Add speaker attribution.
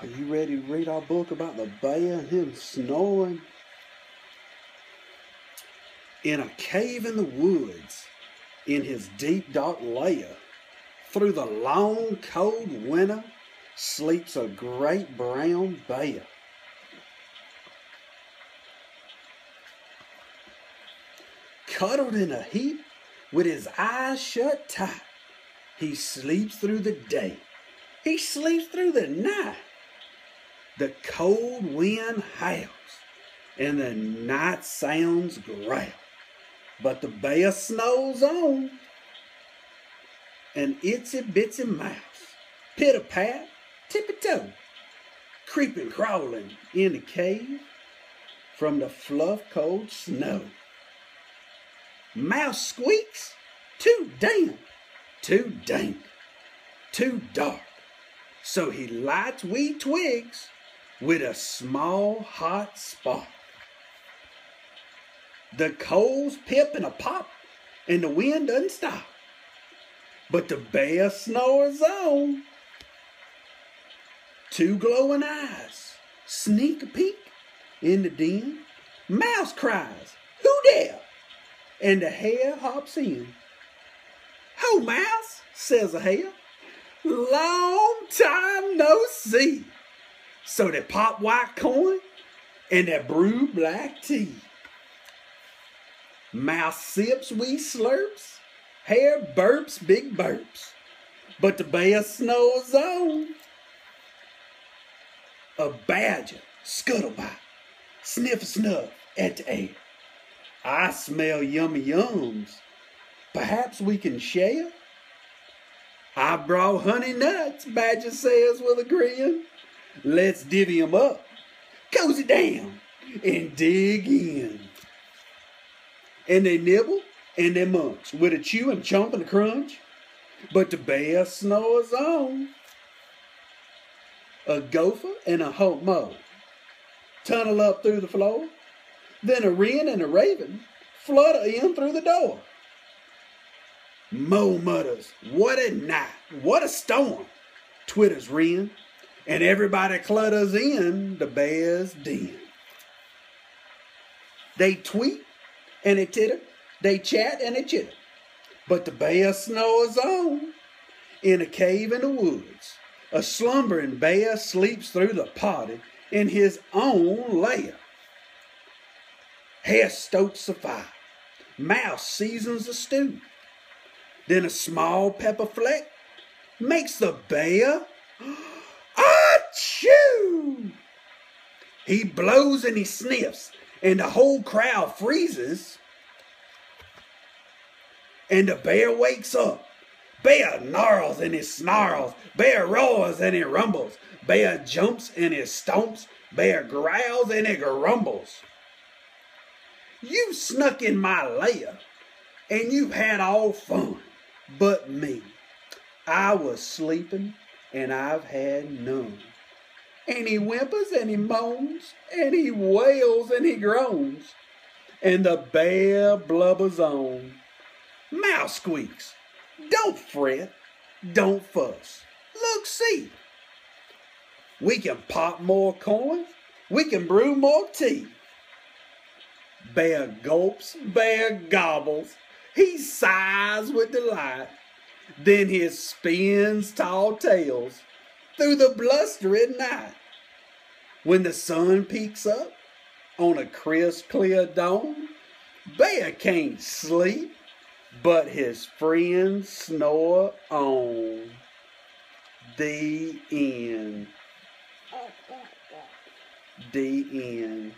Speaker 1: Are you ready to read our book about the bear and him snoring? In a cave in the woods, in his deep dark lair, through the long cold winter, sleeps a great brown bear. Cuddled in a heap with his eyes shut tight, he sleeps through the day, he sleeps through the night. The cold wind howls and the night sounds growl, but the bear snores on. An itsy bitsy mouse, pitter-pat, tippy-toe, creeping, crawling in the cave from the fluff cold snow. Mouse squeaks, too damp, too dank, too dark, so he lights wee twigs with a small hot spark. The coals pip and a pop, and the wind doesn't stop, but the bear snores on. Two glowing eyes sneak a peek in the den. Mouse cries, "Who there?" And the hare hops in. "Ho, mouse," says the hare, "long time no see." So they pop white corn and they brew black tea. Mouse sips wee slurps, hare burps big burps, but the bear snores on. A badger scuttlebite, sniff a snuff at the air. "I smell yummy yums. Perhaps we can share?" "I brought honey nuts," Badger says with a grin. "Let's divvy 'em up, cozy down, and dig in." And they nibble and they munch with a chew and chomp and a crunch, but the bear snores on. A gopher and a homo tunnel up through the floor. Then a wren and a raven flutter in through the door. Mo mutters, "What a night, what a storm," twitters wren, and everybody clutters in the bear's den. They tweet and they titter, they chat and they chitter, but the bear snores on. In a cave in the woods, a slumbering bear sleeps through the party in his own lair. Hare stokes a fire, mouse seasons a stew, then a small pepper fleck makes the bear achoo! He blows and he sniffs, and the whole crowd freezes, and the bear wakes up. Bear gnarls and he snarls, bear roars and he rumbles, bear jumps and he stomps, bear growls and he grumbles. You snuck in my lair, and you've had all fun, but me, I was sleeping, and I've had none. And he whimpers and he moans, and he wails and he groans, and the bear blubbers on. Mouse squeaks, "Don't fret, don't fuss, look, see. We can pop more corn, we can brew more tea." Bear gulps, bear gobbles, he sighs with delight, then he spins tall tales through the blustering night. When the sun peeks up on a crisp clear dawn, Bear can't sleep, but his friends snore on. The end. The end.